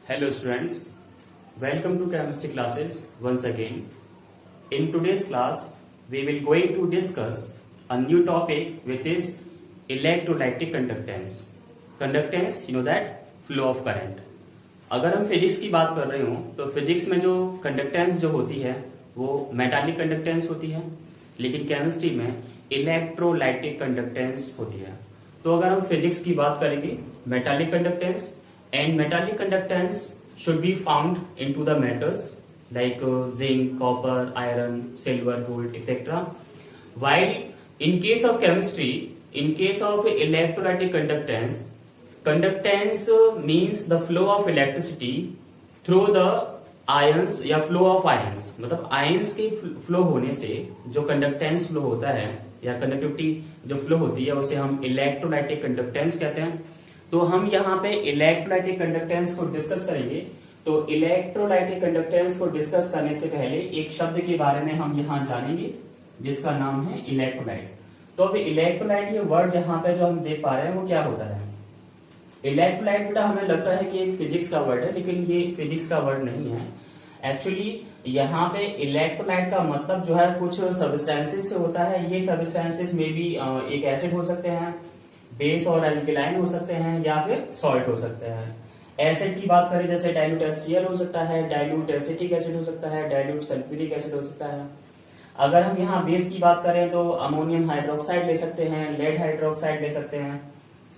Hello students, welcome to chemistry classes once again. In today's class, we will going to discuss a new topic which is electrolytic conductance. Conductance, you know that flow of current. अगर हम physics की बात कर रहे हो तो physics में जो कंडक्टेंस जो होती है वो मेटालिक कंडक्टेंस होती है, लेकिन केमिस्ट्री में इलेक्ट्रोलाइटिक कंडक्टेंस होती है. तो अगर हम फिजिक्स की बात करेंगे metallic conductance, and metallic conductance should be found into the metals like zinc, copper, iron, silver, gold, etc. While in case of chemistry, in case of electrolytic conductance, conductance means the flow of electricity through the ions या flow of ions. मतलब ions के flow होने से जो conductance flow होता है या conductivity जो flow होती है उसे हम electrolytic conductance कहते हैं. तो हम यहाँ पे इलेक्ट्रोलाइटिक कंडक्टेंस को डिस्कस करेंगे. तो इलेक्ट्रोलाइटिक कंडक्टेंस को डिस्कस करने से पहले एक शब्द के बारे में हम यहाँ जानेंगे जिसका नाम है इलेक्ट्रोलाइट. तो अभी इलेक्ट्रोलाइट ये वर्ड यहाँ पे जो हम देख पा रहे हैं वो क्या होता है. इलेक्ट्रोलाइट बेटा हमें लगता है कि एक फिजिक्स का वर्ड है, लेकिन ये फिजिक्स का वर्ड नहीं है. एक्चुअली यहाँ पे इलेक्ट्रोलाइट का मतलब जो है कुछ सब्सटेंसेस से होता है. ये सब्सटेंसेस में भी एक एसिड हो सकते हैं, बेस और एल्केलाइन हो सकते हैं या फिर सॉल्ट हो सकते हैं. एसिड की बात करें जैसे डाइल्यूट HCl हो सकता है, डाइल्यूट एसिटिक एसिड हो सकता है, डाइल्यूट सल्फ्यूरिक एसिड हो सकता है. अगर हम यहाँ बेस की बात करें तो अमोनियम हाइड्रोक्साइड ले सकते हैं, लेड हाइड्रोक्साइड ले सकते हैं.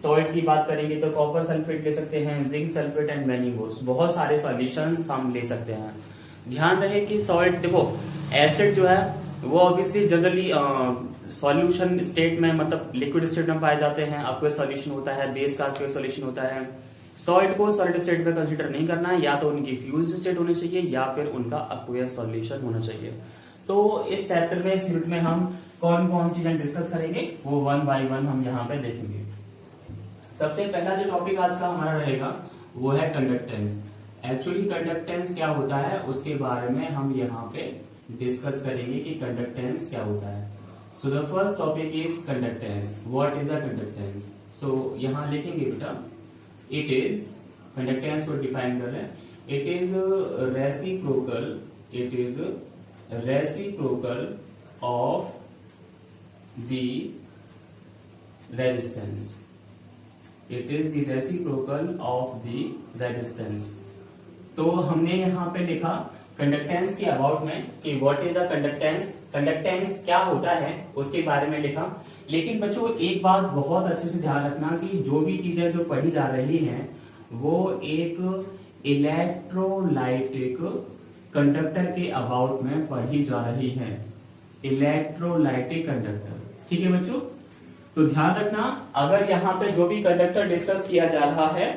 सॉल्ट की बात करेंगे तो कॉपर सल्फेट ले सकते हैं, zinc sulphate and many mores. बहुत सारे सॉल्यूशंस हम ले सकते हैं. ध्यान रहे कि सॉल्ट देखो एसिड जो है वो ऑब्वियसली जनरली सॉल्यूशन स्टेट में मतलब लिक्विड स्टेट में पाए जाते हैं. एक्वस सॉल्यूशन होता है, बेस का एक्वस सॉल्यूशन होता है. सॉल्ट को सॉलिड स्टेट में कंसीडर नहीं करना है, या तो उनकी फ्यूज स्टेट होनी चाहिए या फिर उनका एक्वस सॉल्यूशन होना चाहिए. तो इस चैप्टर में इस यूनिट में हम कौन कौन सी चीजें डिस्कस करेंगे वो वन बाय वन हम यहाँ पे देखेंगे. सबसे पहला जो टॉपिक आज का हमारा रहेगा वो है कंडक्टेंस. एक्चुअली कंडक्टेंस क्या होता है उसके बारे में हम यहाँ पे डिस्कस करेंगे कि कंडक्टेंस क्या होता है. So the first topic is conductance. What is a conductance? So यहाँ लिखेंगे बेटा इट इज, कंडक्टेंस को डिफाइन कर रहे हैं, it is reciprocal, it is reciprocal of the resistance. It is the reciprocal of the resistance. तो हमने यहाँ पे लिखा कंडक्टेंस के अबाउट में कि what is the conductance, conductance क्या होता है उसके बारे में लिखा. लेकिन बच्चों एक बात बहुत अच्छे से ध्यान रखना कि जो भी चीजें जो पढ़ी जा रही हैं वो एक इलेक्ट्रोलाइटिक कंडक्टर के अबाउट में पढ़ी जा रही है. इलेक्ट्रोलाइटिक कंडक्टर, ठीक है बच्चों. तो ध्यान रखना अगर यहाँ पे जो भी कंडक्टर डिस्कस किया जा रहा है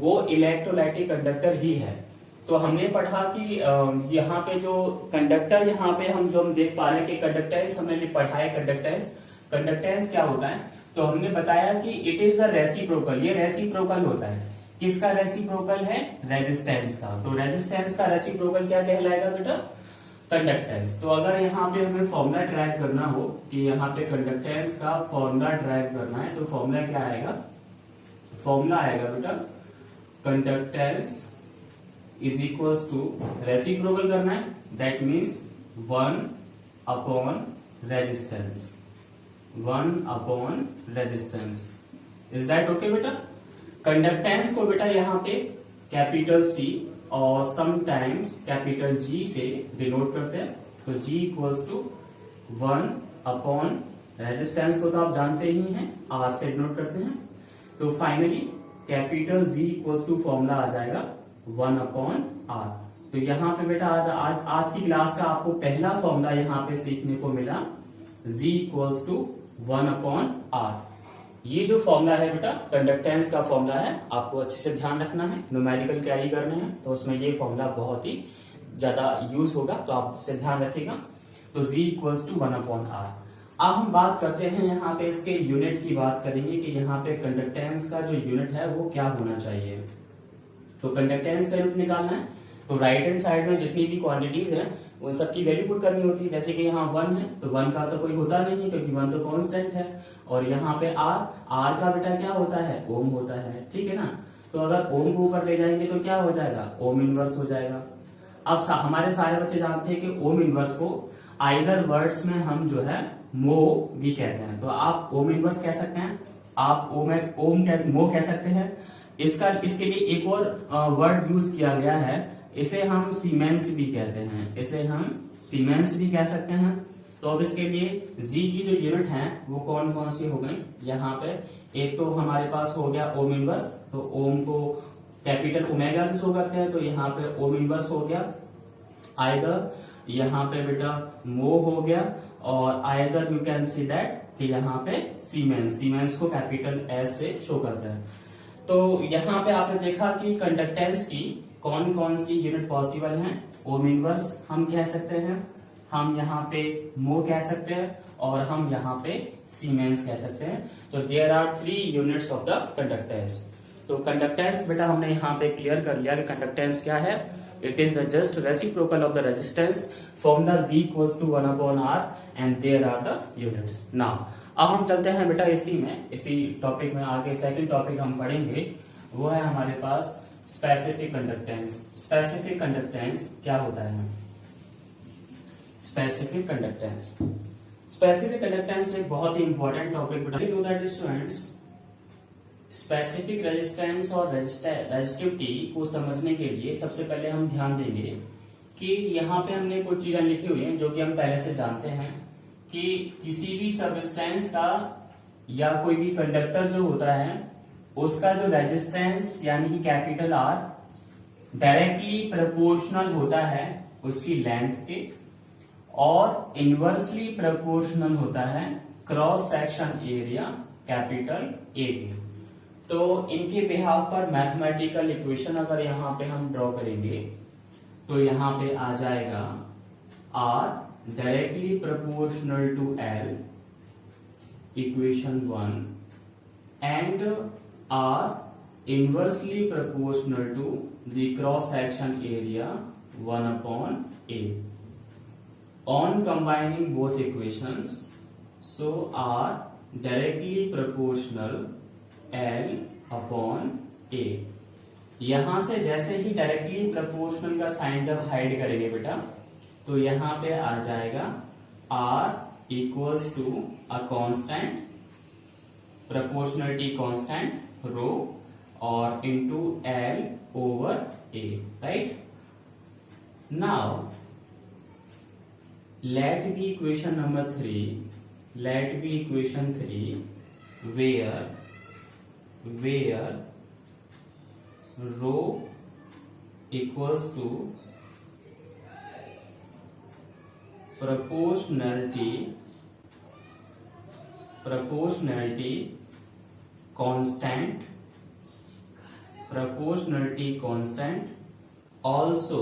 वो इलेक्ट्रोलाइटिक कंडक्टर ही है. तो हमने पढ़ा कि यहाँ पे जो कंडक्टर यहाँ पे हम देख पा रहे हैं कि कंडक्टेंस हमने पढ़ा है. कंडक्टेंस, कंडक्टेंस क्या होता है तो हमने बताया कि इट इज अ रेसिप्रोकल. ये रेसिप्रोकल होता है. किसका रेसिप्रोकल है? रेजिस्टेंस का. तो रेजिस्टेंस का रेसिप्रोकल क्या कहलाएगा बेटा? कंडक्टेंस. तो अगर यहाँ पे हमें फॉर्मूला ड्राइव करना हो कि यहाँ पे कंडक्टेंस का फॉर्मूला ड्राइव करना है तो फॉर्मूला क्या आएगा? फॉर्मूला आएगा बेटा conductance is equals to reciprocal करना है, that means 1 upon resistance. 1 upon resistance. Is that okay बेटा? कंडक्टेंस को बेटा यहाँ पे कैपिटल C और समटाइम्स कैपिटल G से डिनोट करते हैं. तो G equals to 1 upon resistance को तो आप जानते ही हैं, R से डिनोट करते हैं. तो finally capital G equals to formula आ जाएगा 1 अपॉन R. तो यहाँ पे बेटा आज की क्लास का आपको पहला फॉर्मूला यहाँ पे सीखने को मिला, G equals to 1 upon R. ये जो फॉर्मूला है बेटा कंडक्टेंस का फॉर्मूला है, आपको अच्छे से ध्यान रखना है. न्यूमेरिकल कैरी करने हैं तो उसमें ये फॉर्मूला बहुत ही ज्यादा यूज होगा, तो आप इससे ध्यान रखिएगा. तो G equals to 1 upon R. अब हम बात करते हैं यहाँ पे इसके यूनिट की बात करेंगे कि यहाँ पे कंडक्टेंस का जो यूनिट है वो क्या होना चाहिए. तो कंडक्टेंस का यूनिट निकालना है तो राइट हैंड साइड में जितनी भी क्वांटिटीज हैं उन सबकी वैल्यू पुट करनी होती है. जैसे कि यहाँ 1 है तो 1 का तो कोई होता नहीं है क्योंकि 1 तो कांस्टेंट है. और यहाँ पे R का बेटा क्या होता है? ओम होता है. ठीक है ना. तो अगर ओम को ऊपर ले जाएंगे तो क्या हो जाएगा, ओम इनवर्स हो जाएगा। अब हमारे सारे बच्चे जानते हैं कि ओम इनवर्स को आइदर वर्ड्स में हम जो है मो भी कहते हैं। तो आप ओम इनवर्स कह सकते हैं, आप मो कह सकते हैं। इसके लिए एक और वर्ड यूज किया गया है, इसे हम सीमेंस भी कहते हैं, इसे हम सीमेंस भी कह सकते हैं। तो अब इसके लिए जी की जो यूनिट है वो कौन कौन सी हो गई, यहाँ पे एक तो हमारे पास हो गया ओम इनवर्स, तो ओम को कैपिटल ओमेगा से शो करते हैं, तो यहाँ पे ओम इनवर्स हो गया। आइदर यहाँ पे बेटा मो हो गया, और either you can see that कि यहाँ पे सीमेंस को कैपिटल एस से शो करते हैं। तो यहाँ पे आपने देखा कि कंडक्टेंस की कौन कौन सी यूनिट पॉसिबल हैं। ओम इनवर्स हम कह सकते हैं, हम यहाँ पे मो कह सकते हैं, और हम यहाँ पे सीमेंस कह सकते हैं। तो there are 3 units of the conductance. तो कंडक्टेंस बेटा हमने यहाँ पे क्लियर कर लिया कि कंडक्टेंस क्या है। It is the just reciprocal of the resistance, formula G equals to 1/R and there are the units. Now अब हम चलते हैं बेटा इसी टॉपिक में आगे सेकंड टॉपिक हम पढ़ेंगे, वो है हमारे पास स्पेसिफिक कंडक्टेंस। स्पेसिफिक कंडक्टेंस क्या होता है? स्पेसिफिक कंडक्टेंस एक बहुत ही इंपॉर्टेंट टॉपिक बेटा। Do that students, specific resistance और रेजिस्टिविटी को समझने के लिए सबसे पहले हम ध्यान देंगे कि यहाँ पे हमने कुछ चीजें लिखी हुई हैं जो कि हम पहले से जानते हैं कि किसी भी सबस्टेंस का या कोई भी कंडक्टर जो होता है उसका जो रेजिस्टेंस यानी कि कैपिटल आर डायरेक्टली प्रोपोर्शनल होता है उसकी लेंथ के, और इनवर्सली प्रोपोर्शनल होता है cross section area capital A के। तो इनके बिहाफ पर मैथमेटिकल इक्वेशन अगर यहाँ पे हम ड्रॉ करेंगे तो यहाँ पे आ जाएगा R directly proportional to L, equation 1, and R inversely proportional to the cross section area 1/A. On combining both equations, so R directly proportional L/A. यहां से जैसे ही डायरेक्टली प्रोपोर्शनल का साइन जब हाइड करेंगे बेटा तो यहां पे आ जाएगा R equals to a constant, proportionality constant rho, और into L/A, right? Now let be equation number 3, let be equation 3 where rho equals to proportionality constant, also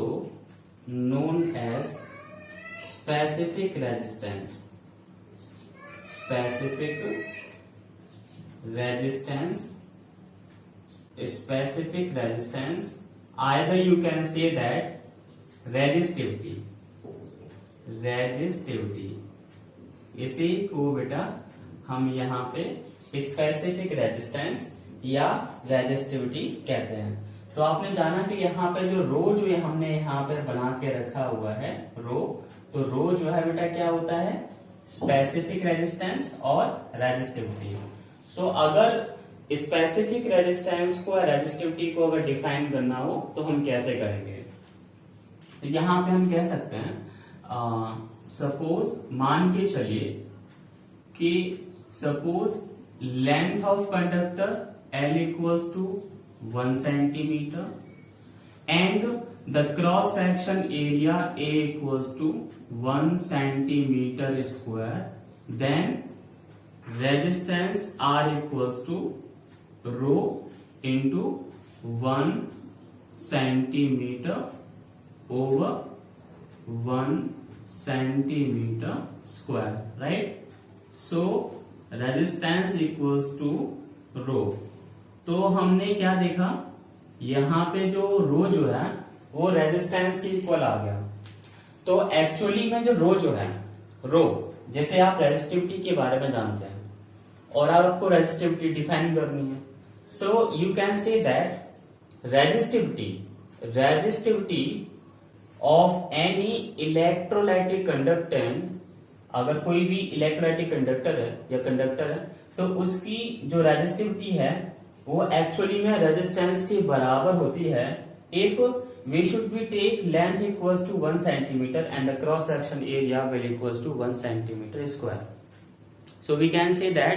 known as specific resistance. Either you can say that resistivity, इसी को बेटा हम यहाँ पे specific resistance या resistivity कहते हैं। तो आपने जाना कि यहाँ पे जो रो जो हमने यहाँ पे बना के रखा हुआ है रो, तो रो जो है बेटा क्या होता है? स्पेसिफिक रेजिस्टेंस और रेजिस्टिविटी। तो अगर स्पेसिफिक रेजिस्टेंस को या रेजिस्टिविटी को अगर डिफाइन करना हो तो हम कैसे करेंगे? तो यहाँ पे हम कह सकते हैं सपोज मान के चलिए कि suppose length of conductor L equals to 1 centimeter and the cross section area A equals to 1 centimeter square, then resistance R equals to rho into 1 centimeter over 1 centimeter square, right? So resistance equals to rho. तो हमने क्या देखा, यहाँ पे जो रो जो है वो रेजिस्टेंस के इक्वल आ गया। तो एक्चुअली में जो रो जो है रो, जैसे आप रेजिस्टिविटी के बारे में जानते हैं और आपको रेजिस्टिविटी डिफाइन करनी है, so you can say that resistivity of any electrolytic conductor, अगर कोई भी इलेक्ट्रोलाइटिक कंडक्टर है या कंडक्टर है तो उसकी जो रेजिस्टिविटी है वो एक्चुअली में रेजिस्टेंस के बराबर होती है if we should be take length equals to 1 centimetre and the cross section area will equals to 1 centimetre square. So we can say that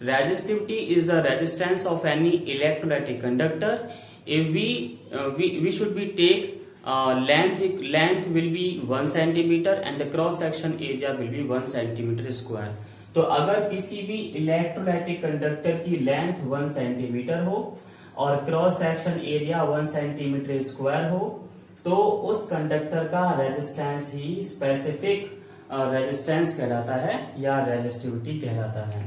resistivity is the resistance of any electrolytic conductor. If we should be take length will be 1 centimeter and the cross section area will be 1 centimeter square. तो अगर किसी भी electrolytic conductor की length 1 centimetre हो और cross section area 1 centimetre square हो तो उस कंडक्टर का रेजिस्टेंस ही स्पेसिफिक रेजिस्टेंस कहलाता है या रेजिस्टिविटी कहलाता है.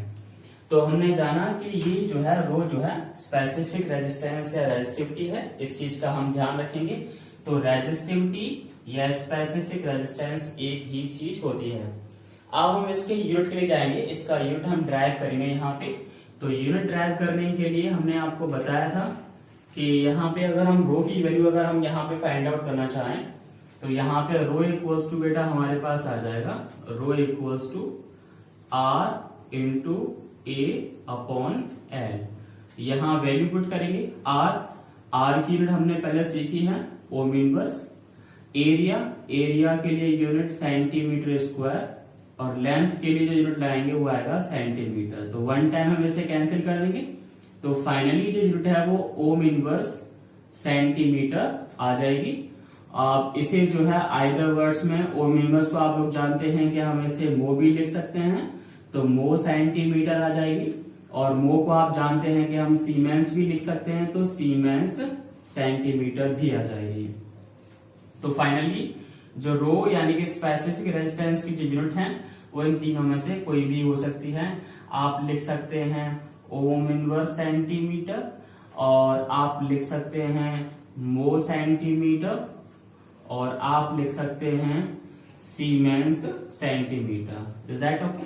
तो हमने जाना कि ये जो है रो जो है स्पेसिफिक रेजिस्टेंस या रेजिस्टिविटी है, इस चीज का हम ध्यान रखेंगे. तो रेजिस्टिविटी या स्पेसिफिक रेजिस्टेंस एक ही चीज होती है. अब हम इसके यूनिट के लिए जाएंगे, इसका यूनिट हम ड्राइव करेंगे यहाँ पे. तो यूनिट ड्राइव करने के लिए हमने आपको बताया था कि यहाँ पे अगर हम रो की वैल्यू अगर हम यहाँ पे फाइंड आउट करना चाहें तो यहाँ पे रो इक्वल्स टू बेटा हमारे पास आ जाएगा rho equals to R into A upon L. यहाँ वैल्यू पुट करेंगे आर की यूनिट हमने पहले सीखी है ओम इनवर्स. एरिया के लिए यूनिट सेंटीमीटर स्क्वायर और लेंथ के लिए जो यूनिट लगाएंगे वो आएगा सेंटीमीटर. तो वन टाइम हम इसे कैंसिल कर देंगे तो फाइनली जो यूनिट है वो ओम इनवर्स सेंटीमीटर आ जाएगी. आप इसे जो है आइदर वर्ड्स में ओम इनवर्स को आप लोग जानते हैं कि हम इसे मो भी लिख सकते हैं तो मो सेंटीमीटर आ जाएगी और मो को आप जानते हैं कि हम सीमेंस भी लिख सकते हैं तो सीमेंस सेंटीमीटर भी आ जाएगी. तो फाइनली जो रो यानी कि स्पेसिफिक रेजिस्टेंस की जो यूनिट है वो इन तीनों में से कोई भी हो सकती है. आप लिख सकते हैं ओम इनवर्स सेंटीमीटर और आप लिख सकते हैं मो सेंटीमीटर और आप लिख सकते हैं siemens centimetre. Is that okay?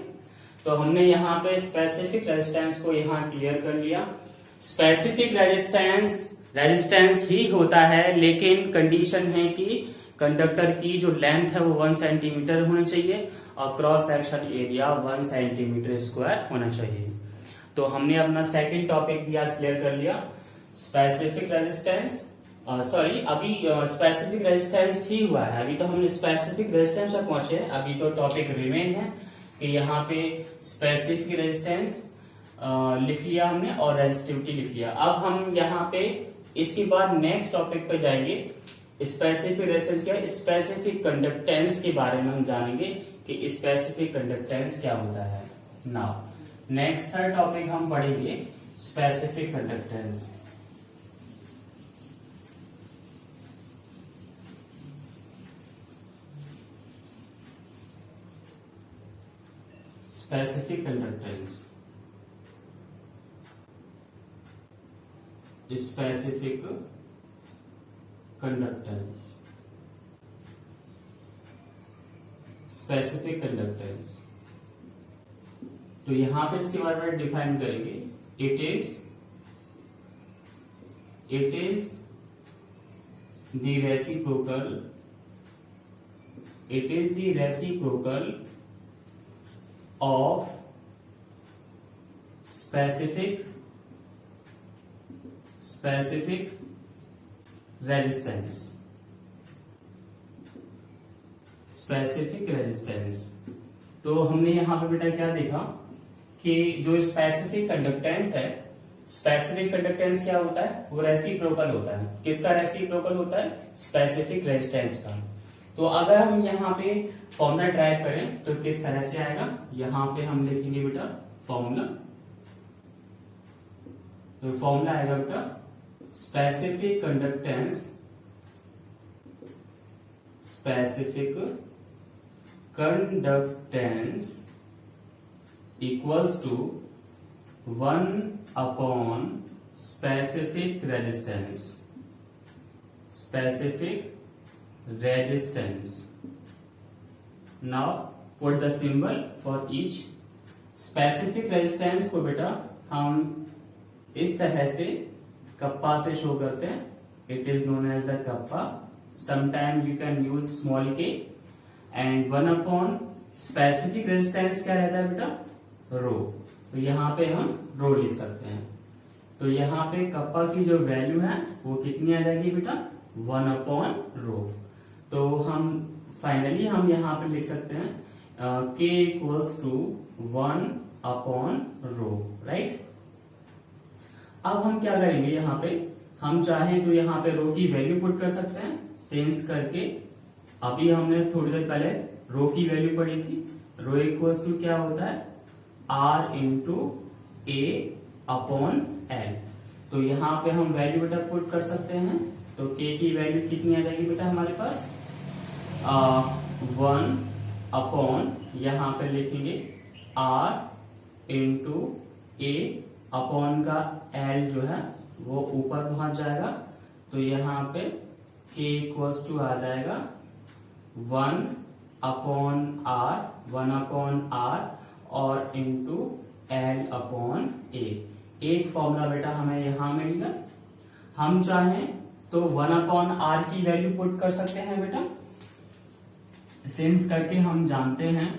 तो हमने यहाँ पे स्पेसिफिक रेजिस्टेंस को यहाँ क्लियर कर लिया. स्पेसिफिक रेजिस्टेंस ही होता है लेकिन कंडीशन है कि कंडक्टर की जो लेंथ है वो 1 सेंटीमीटर होनी चाहिए और cross section area 1 centimetre square होना चाहिए. तो हमने अपना सेकंड टॉपिक भी आज क्लियर कर लिया स्पेसिफिक रेजिस्टेंस. अभी स्पेसिफिक रेजिस्टेंस ही हुआ है, अभी तो हमने स्पेसिफिक रेजिस्टेंस तक पहुंचे हैं. अभी तो टॉपिक रिमेन है कि यहाँ पे स्पेसिफिक रेजिस्टेंस लिख लिया हमने और रेजिस्टिविटी लिख लिया. अब हम यहाँ पे इसके बाद नेक्स्ट टॉपिक पे जाएंगे. स्पेसिफिक रेजिस्टेंस क्या है, स्पेसिफिक कंडक्टेंस के बारे में हम जानेंगे कि स्पेसिफिक कंडक्टेंस क्या होता है. नाउ नेक्स्ट थर्ड टॉपिक हम पढ़ेंगे specific conductance. Specific conductance specific conductance specific conductance. तो यहां पे इसके बारे में डिफाइन करेंगे. It is the reciprocal of specific resistance. तो हमने यहां पे बेटा क्या देखा कि जो स्पेसिफिक कंडक्टेंस है, स्पेसिफिक कंडक्टेंस क्या होता है, वो रेसिप्रोकल होता है. किसका रेसिप्रोकल होता है? स्पेसिफिक रेजिस्टेंस का. तो अगर हम यहाँ पे फॉर्मूला ड्राइव करें तो किस तरह से आएगा, यहाँ पे हम लिखेंगे बेटा फॉर्मूला. तो फॉर्मूला आएगा बेटा specific conductance equals to 1 upon specific resistance. Now put the symbol for each. Specific resistance को बेटा हम इस तरह से कप्पा से शो करते हैं it is known as the kappa. Sometimes you can use small k. And 1 upon specific resistance क्या रहता है बेटा, रो. तो यहाँ पे हम रो लिख सकते हैं. तो यहाँ पे कप्पा की जो वैल्यू है वो कितनी आ जाएगी बेटा, 1 अपॉन रो. तो हम फाइनली हम यहाँ पे लिख सकते हैं k equals to 1 upon rho, right. अब हम क्या करेंगे, यहाँ पे हम चाहें तो यहाँ पे रो की वैल्यू पुट कर सकते हैं सेंस करके. अभी हमने थोड़ी देर पहले रो की वैल्यू पढ़ी थी. रो इक्वल्स टू क्या होता है, r into A upon L. तो यहाँ पे हम वैल्यू बेटा पुट कर सकते हैं. तो k की वैल्यू कितनी आ जाएगी बेटा हमारे पास, 1 अपॉन यहाँ पे लिखेंगे r इंटू ए अपॉन का l जो है वो ऊपर पहुंच जाएगा. तो यहाँ पे k इक्वल्स टू आ जाएगा 1 अपॉन r और इंटू l अपॉन a. एक फॉर्मूला बेटा हमें यहां मिल गया. हम चाहें तो 1 अपॉन r की वैल्यू पुट कर सकते हैं बेटा. सिंस करके हम जानते हैं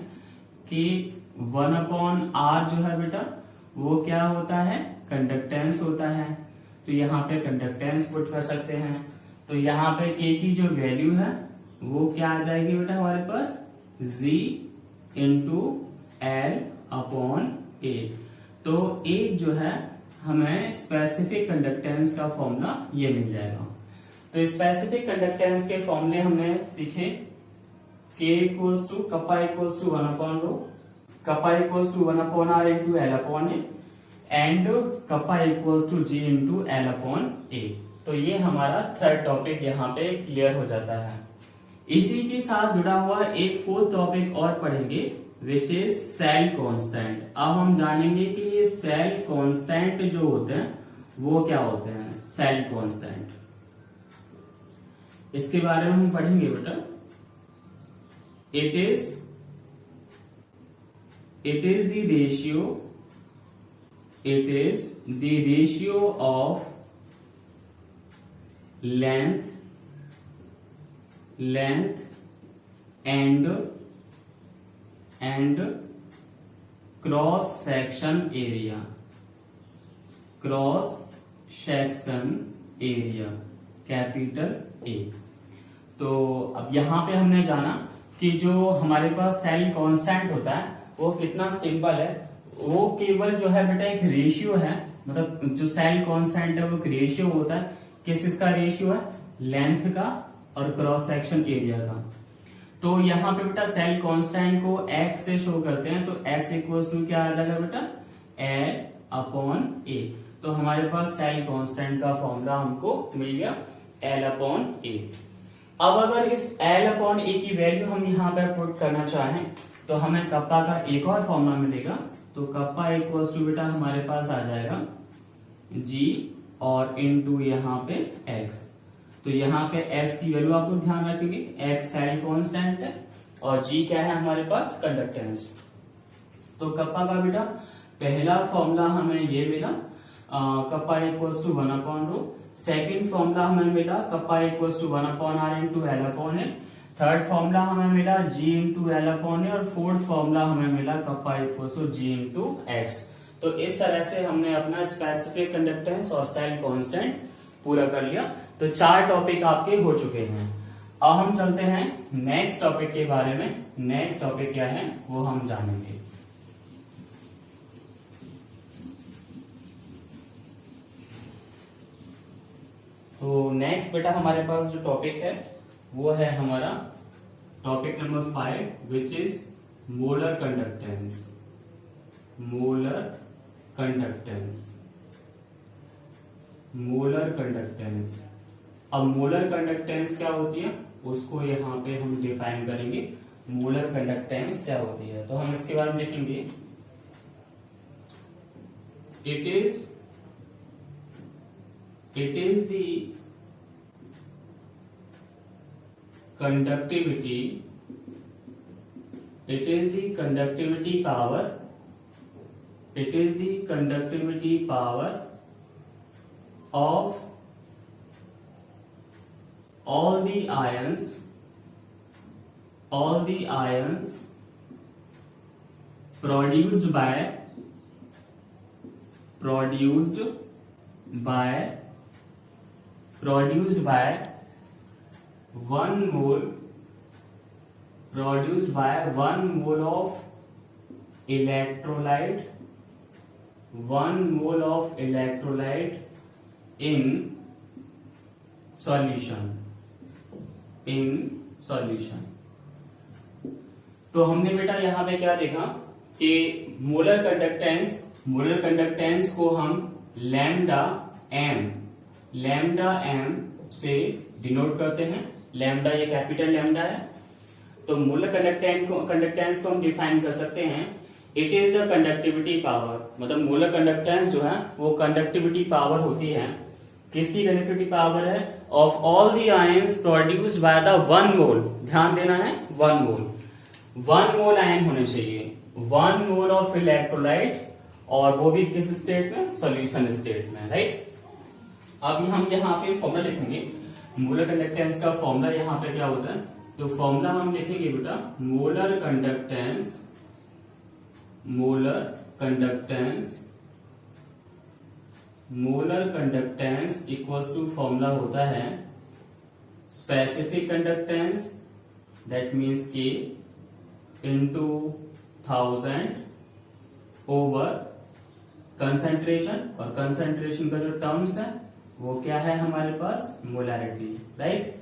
कि 1 अपॉन r जो है बेटा वो क्या होता है, कंडक्टेंस होता है. तो यहाँ पे कंडक्टेंस पुट कर सकते हैं. तो यहाँ पे k की जो वैल्यू है वो क्या आ जाएगी बेटा हमारे पास, g into L upon A. तो एक जो है हमें स्पेसिफिक कंडक्टेंस का फॉर्मूला ये मिल जाएगा. तो स्पेसिफिक कंडक्टेंस के फॉर्मूले हमने सीखे. k equals to kappa equals to 1 upon rho, kappa equals to 1 upon r into L upon A and kappa equals to g into L upon A. तो ये हमारा थर्ड टॉपिक यहाँ पे क्लियर हो जाता है. इसी के साथ जुड़ा हुआ एक फोर्थ टॉपिक और पढ़ेंगे विच इज सेल कांस्टेंट. अब हम जानेंगे कि ये सेल कांस्टेंट जो होते हैं वो क्या होते हैं. सेल कांस्टेंट इसके बारे में हम पढ़ेंगे बेटा. It is the ratio of length and cross section area capital A. तो अब यहाँ पे हमने जाना कि जो हमारे पास सेल कांस्टेंट होता है वो कितना सिंपल है. वो केवल जो है बेटा एक रेशियो है. मतलब जो सेल कांस्टेंट है वो एक रेशियो होता है. किसका रेशियो है, लेंथ का और क्रॉस सेक्शन एरिया का. तो यहाँ पे बेटा सेल कांस्टेंट को x से शो करते हैं. तो x इक्वल्स टू क्या आ जाएगा बेटा, l अपॉन ए. तो हमारे पास सेल कांस्टेंट का फॉर्मूला हमको मिल गया l अपॉन ए. अब अगर इस l अपॉन ए की वैल्यू हम यहाँ पे पुट करना चाहें तो हमें कप्पा का एक और फॉर्मूला मिलेगा. तो कप्पा इक्वल्स टू बेटा हमारे पास आ जाएगा g और इनटू यहाँ पे x. तो यहाँ पे x की वैल्यू आप लोग ध्यान रखेंगे, x सेल कांस्टेंट है और g क्या है हमारे पास, कंडक्टेंस. तो कप्पा का बेटा पहला फॉर्मूला हमें ये मिला, kappa equals to 1 upon rho. Second formula हमें मिला kappa equals to 1 upon r into L upon A. Third formula हमें मिला g into L upon A. और फोर्थ फॉर्मूला हमें मिला kappa equals to g into X. तो इस तरह से हमने अपना स्पेसिफिक कंडक्टेंस और सेल कांस्टेंट पूरा कर लिया. तो 4 टॉपिक आपके हो चुके हैं. अब हम चलते हैं नेक्स्ट टॉपिक के बारे में. नेक्स्ट टॉपिक क्या है वो हम जानेंगे. तो नेक्स्ट बेटा हमारे पास जो टॉपिक है वो है हमारा topic number 5 which is molar conductance. Molar conductance. अब मोलर कंडक्टेंस क्या होती है उसको यहाँ पे हम डिफाइन करेंगे. मोलर कंडक्टेंस क्या होती है तो हम इसके बारे में लिखेंगे. It is the conductivity power of all the ions produced by 1 mole of electrolyte in solution. तो हमने बेटा यहाँ पे क्या देखा कि मोलर कंडक्टेंस को हम लैम्डा एम से डिनोट करते हैं. लैम्डा ये कैपिटल लैम्डा है. तो मोलर कंडक्टेंस को हम डिफाइन कर सकते हैं. It is the conductivity power. मतलब मोलर कंडक्टेंस जो है वो कंडक्टिविटी पावर होती है. किसकी कंडक्टिविटी पावर है? Of all the ions produced by the 1 मोल. ध्यान देना है 1 मोल. 1 मोल आयन होने चाहिए. 1 मोल ऑफ इलेक्ट्रोलाइट, और वो भी किस स्टेट में? सॉल्यूशन स्टेट में. राइट. अब हम यहाँ पे फॉर्मूला लिखेंगे. मोलर कंडक्टेंस का फॉर्मूला यहाँ पे क्या होता है? तो फॉर्मूला हम लिखेंगे बेटा molar conductance equals to formula होता है specific conductance, that means K into 1000 over concentration. और कंसंट्रेशन का जो टर्म्स है वो क्या है हमारे पास? मोलैरिटी. राइट.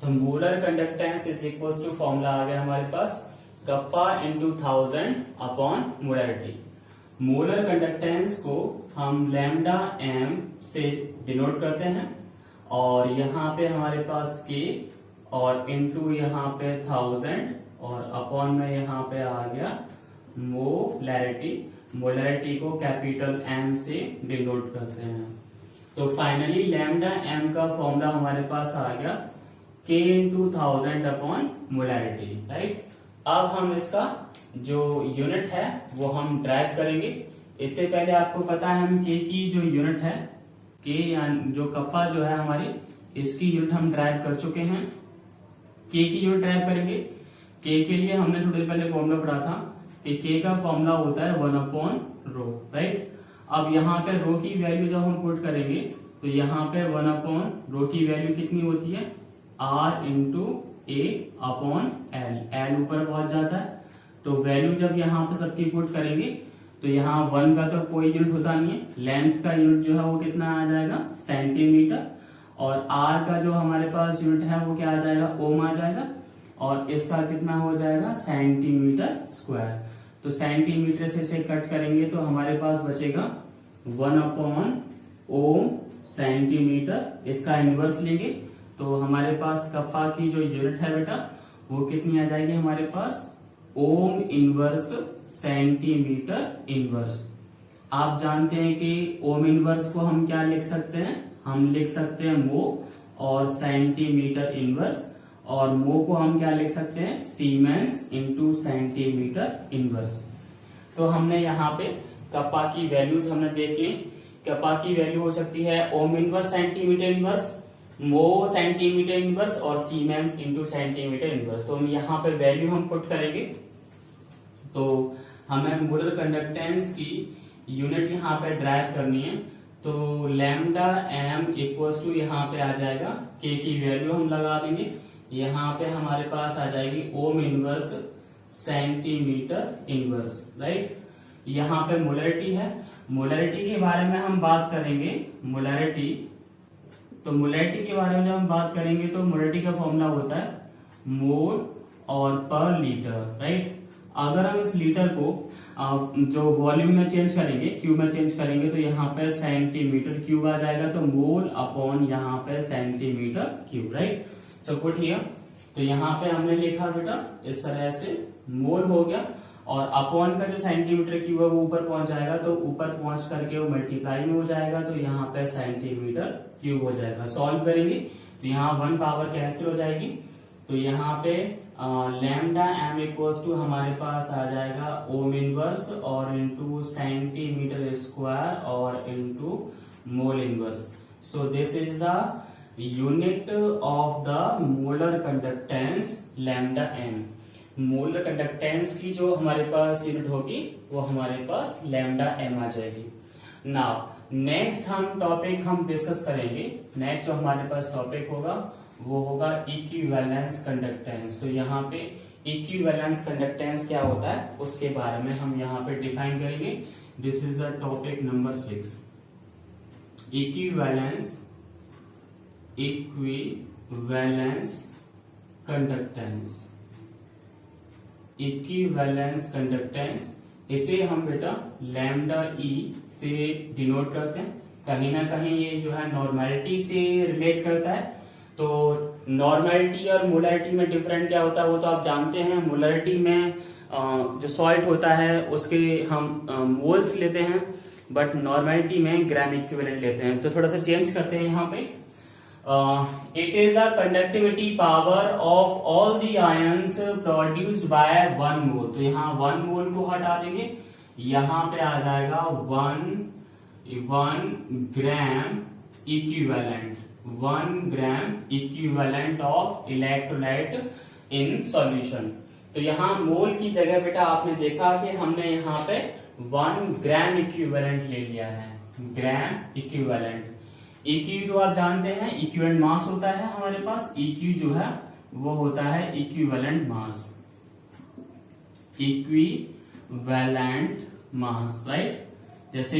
तो molar conductance is equals to formula आ गया हमारे पास kappa into 1000 upon molarity. Molar conductance को हम लैम्डा एम से डिनोट करते हैं, और यहाँ पे हमारे पास K और इंटू यहाँ पे 1000 और अपॉन में यहाँ पे आ गया मोलैरिटी को कैपिटल M से डिनोट करते हैं. तो फाइनली लैम्डा एम का फॉर्मूला हमारे पास आ गया K into 1000 upon molarity. Right. अब हम इसका जो यूनिट है वो हम ड्राइव करेंगे. इससे पहले आपको पता है हम K की जो यूनिट है, K यानी जो कप्पा जो है हमारी, इसकी यूनिट हम ड्राइव कर चुके हैं. K की यूनिट ड्राइव करेंगे. K के लिए हमने थोड़ी देर पहले फॉर्मूला पढ़ा था कि K का फॉर्मूला होता है 1 अपॉन रो. राइट. अब यहाँ पे रो की वैल्यू जब हम पुट करेंगे तो यहाँ पे 1 अपॉन रो की वैल्यू कितनी होती है? R into A upon L ऊपर पहुंच जाता है. तो वैल्यू जब यहाँ पे सबकी पुट करेंगे तो यहाँ 1 का तो कोई यूनिट होता नहीं है. लेंथ का यूनिट जो है वो कितना आ जाएगा? सेंटीमीटर. और R का जो हमारे पास यूनिट है वो क्या आ जाएगा? ओम आ जाएगा. और इसका कितना हो जाएगा? Centimetre square. तो सेंटीमीटर से इसे कट करेंगे तो हमारे पास बचेगा 1 अपॉन ओम सेंटीमीटर. इसका इनवर्स लेंगे तो हमारे पास कप्पा की जो यूनिट है बेटा वो कितनी आ जाएगी हमारे पास? Ohm inverse centimetre inverse. आप जानते हैं कि ओम इनवर्स को हम क्या लिख सकते हैं? हम लिख सकते हैं मो, और सेंटीमीटर इनवर्स, और मो को हम क्या लिख सकते हैं? Siemens into centimetre inverse. तो हमने यहाँ पे कप्पा की वैल्यूज हमने देख ली. कप्पा की वैल्यू हो सकती है ओम इनवर्स सेंटीमीटर इनवर्स, मो सेंटीमीटर इनवर्स, और सीमेंस इंटू सेंटीमीटर इनवर्स. तो हम यहाँ पे वैल्यू हम पुट करेंगे तो हमें मोलर कंडक्टेंस की यूनिट यहाँ पे ड्राइव करनी है. तो लैम्डा एम इक्वल्स टू यहाँ पे आ जाएगा K की वैल्यू हम लगा देंगे. यहाँ पे हमारे पास आ जाएगी ohm inverse centimetre inverse. Right. यहाँ पे मोलैरिटी है. मोलैरिटी के बारे में हम बात करेंगे. मोलैरिटी के बारे में जब हम बात करेंगे तो मोलैरिटी का फॉर्मूला होता है मोल और पर लीटर. राइट. अगर हम इस लीटर को जो वॉल्यूम में चेंज करेंगे, क्यूब में चेंज करेंगे, तो यहाँ पे सेंटीमीटर क्यूब आ जाएगा. तो मोल अपॉन यहाँ पे centimetre cube. Right. So put here. तो यहाँ पे हमने लिखा बेटा इस तरह से मोल हो गया, और अपॉन का जो सेंटीमीटर क्यूब है वो ऊपर पहुंच जाएगा. तो ऊपर पहुंच करके वो मल्टीप्लाई में हो जाएगा. तो यहाँ पे सेंटीमीटर क्यूब हो जाएगा. सॉल्व करेंगे तो यहाँ 1 पावर कैंसिल हो जाएगी. तो यहाँ पे लैम्डा एम इक्वल्स टू हमारे पास आ जाएगा ओम इनवर्स और इंटू सेंटीमीटर स्क्वायर और into mole inverse. So this is the unit of the molar conductance lambda M. Molar conductance की जो हमारे पास यूनिट होगी वो हमारे पास लैम्डा एम आ जाएगी। नाउ नेक्स्ट हम टॉपिक हम डिस्कस करेंगे। नेक्स्ट जो हमारे पास टॉपिक होगा वो होगा इक्विवेलेंस कंडक्टेंस। तो यहाँ पे इक्विवेलेंस कंडक्टेंस क्या होता है उसके बारे में हम यहाँ पे डिफाइन करेंगे। This is the topic number 6, equivalence conductance. Equivalence conductance इसे हम बेटा लैम्डा ई से डिनोट करते हैं। कहीं ना कहीं ये जो है नॉर्मेलिटी से रिलेट करता है। तो नॉर्मेलिटी और मोलरिटी में डिफरेंट क्या होता है वो तो आप जानते हैं। मोलरिटी में जो सॉल्ट होता है उसके हम मोल्स लेते हैं, बट नॉर्मेलिटी में ग्राम इक्विवेलेंट लेते हैं। तो थोड़ा सा चेंज करते हैं यहाँ पे। It is the conductivity power of all the ions produced by 1 मोल। तो यहाँ 1 मोल को हटा देंगे, यहाँ पे आ जाएगा 1 gram equivalent, 1 gram equivalent of electrolyte in solution. तो यहाँ मोल की जगह बेटा आपने देखा कि हमने यहाँ पे 1 ग्राम इक्विवेलेंट ले लिया है, ग्राम इक्विवेलेंट। EQ तो आप जानते हैं इक्विवेलेंट मास होता है हमारे पास। EQ जो है वो होता है equivalent mass, equivalent mass, right. जैसे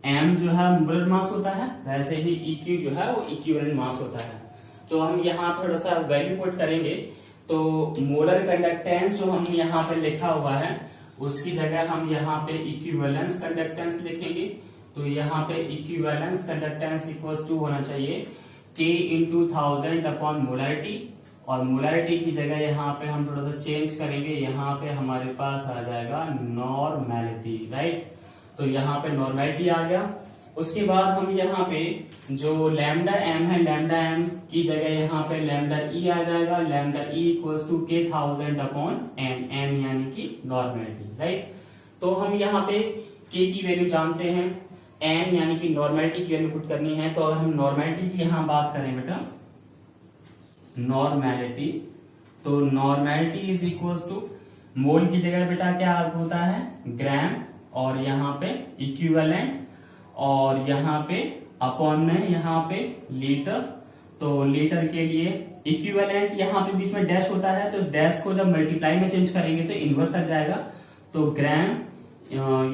M जो है मोलर मास होता है, वैसे ही EQ जो है वो इक्विवेलेंट मास होता है। तो हम यहाँ थोड़ा सा वैल्यू पुट करेंगे। तो मोलर कंडक्टेंस जो हम यहाँ पे लिखा हुआ है उसकी जगह हम यहाँ पे इक्विवेलेंस कंडक्टेंस लिखेंगे। तो यहाँ पे इक्विवेलेंस कंडक्टेंस इक्वल्स टू होना चाहिए K इंटू 1000 अपॉन मोलरिटी। और मोलरिटी की जगह यहाँ पे हम थोड़ा सा चेंज करेंगे, यहाँ पे हमारे पास आ जाएगा नॉर्मेलिटी, राइट। तो यहाँ पे नॉर्मेलिटी आ गया। उसके बाद हम यहाँ पे जो लैम्डा एम है, लैम्डा एम की जगह यहाँ पे लैम्डा ई आ जाएगा। Lambda E equals to K 1000 upon M, M यानी कि नॉर्मेलिटी, राइट। तो हम यहाँ पे K की वैल्यू जानते हैं, एन यानी कि नॉर्मेलिटी की वैल्यू पुट करनी है। तो अगर हम नॉर्मेलिटी की यहाँ बात करें बेटा, नॉर्मेलिटी, तो नॉर्मेलिटी इज इक्वल्स टू मोल की जगह बेटा क्या होता है ग्राम, और यहाँ पे इक्विवेलेंट, और यहाँ पे अपॉन में यहाँ पे लीटर। तो लीटर के लिए इक्विवेलेंट यहाँ पे बीच में डैश होता है, तो डैश को जब मल्टीप्लाई में चेंज करेंगे तो इनवर्स लग जाएगा। तो ग्राम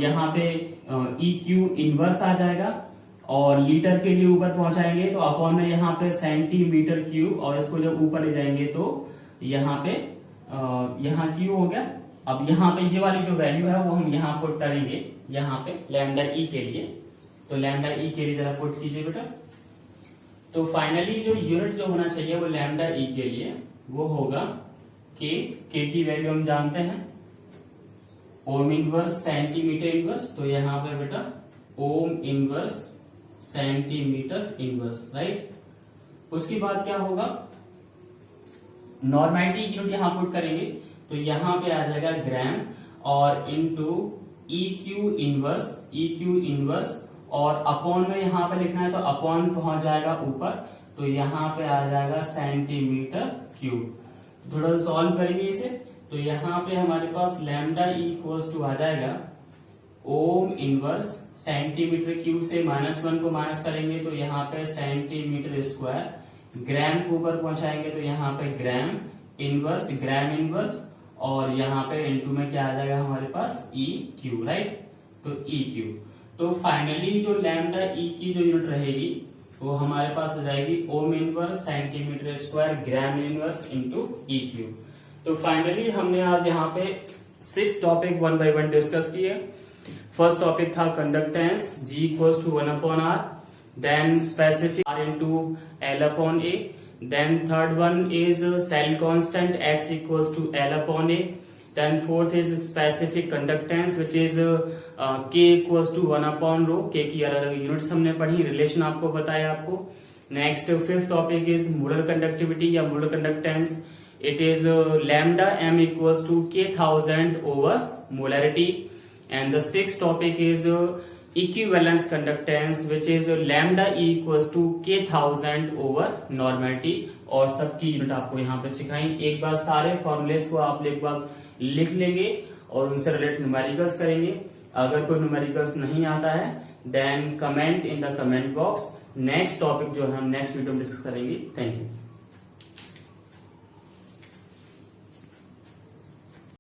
यहाँ पे EQ इनवर्स आ जाएगा, और लीटर के लिए ऊपर पहुंचाएंगे तो अपॉन में यहाँ पे सेंटीमीटर क्यूब, और इसको जब ऊपर ले जाएंगे तो यहाँ पे यहाँ क्यू हो गया। अब यहाँ पे ये वाली जो वैल्यू है वो हम यहाँ पुट करेंगे यहाँ पे लैम्डा ई के लिए। तो लैम्डा ई के लिए जरा पुट कीजिए बेटा। तो फाइनली जो यूनिट जो होना चाहिए वो लैम्डा ई के लिए वो होगा के की वैल्यू हम जानते हैं ओम इनवर्स सेंटीमीटर इनवर्स। तो यहाँ पे बेटा ओम इनवर्स सेंटीमीटर इनवर्स, राइट। उसके बाद क्या होगा, नॉर्मेलिटी यूनिट यहाँ पुट करेंगे तो यहाँ पे आ जाएगा ग्राम, और इनटू EQ इनवर्स, और अपॉन में यहाँ पे लिखना है तो अपॉन पहुंच जाएगा ऊपर, तो यहाँ पे आ जाएगा सेंटीमीटर क्यूब। थोड़ा सॉल्व करेंगे इसे। तो यहाँ पे हमारे पास लैम्डा ई इक्वल्स टू आ जाएगा ओम इनवर्स सेंटीमीटर क्यूब से -1 को माइनस करेंगे तो यहाँ पे सेंटीमीटर स्क्वायर, ग्राम को ऊपर पहुंचाएंगे तो यहाँ पे ग्राम इनवर्स, और यहाँ पे इनटू में क्या आ जाएगा हमारे पास EQ, राइट। तो EQ, तो फाइनली जो लैम्डा ई की जो यूनिट रहेगी वो हमारे पास आ जाएगी ohm inverse centimetre square gram inverse into EQ। तो फाइनली हमने आज यहाँ पे 6 टॉपिक 1 by 1 डिस्कस किए। फर्स्ट टॉपिक था conductance, G equals to 1/R, then specific R into L/A, then third one is cell constant X equals to L/A, then fourth is specific conductance which is K equals to 1/ρ। K की अलग अलग units हमने पढ़ी, relation आपको बताया आपको। Next fifth topic is molar conductivity या molar conductance. It is lambda m equals to K 1000 over molarity. And the sixth topic is equivalence conductance which is lambda equals to k1000 over normality, और सबकी unit आपको यहाँ पे सिखाएंगे। एक बार सारे formulas को आप एक बार लिख लेंगे और उनसे रिलेटेड न्यूमेरिकल्स करेंगे। अगर कोई न्यूमेरिकल्स नहीं आता है then comment in the comment box. Next topic जो है हम नेक्स्ट वीडियो में डिस्कस करेंगे। Thank you.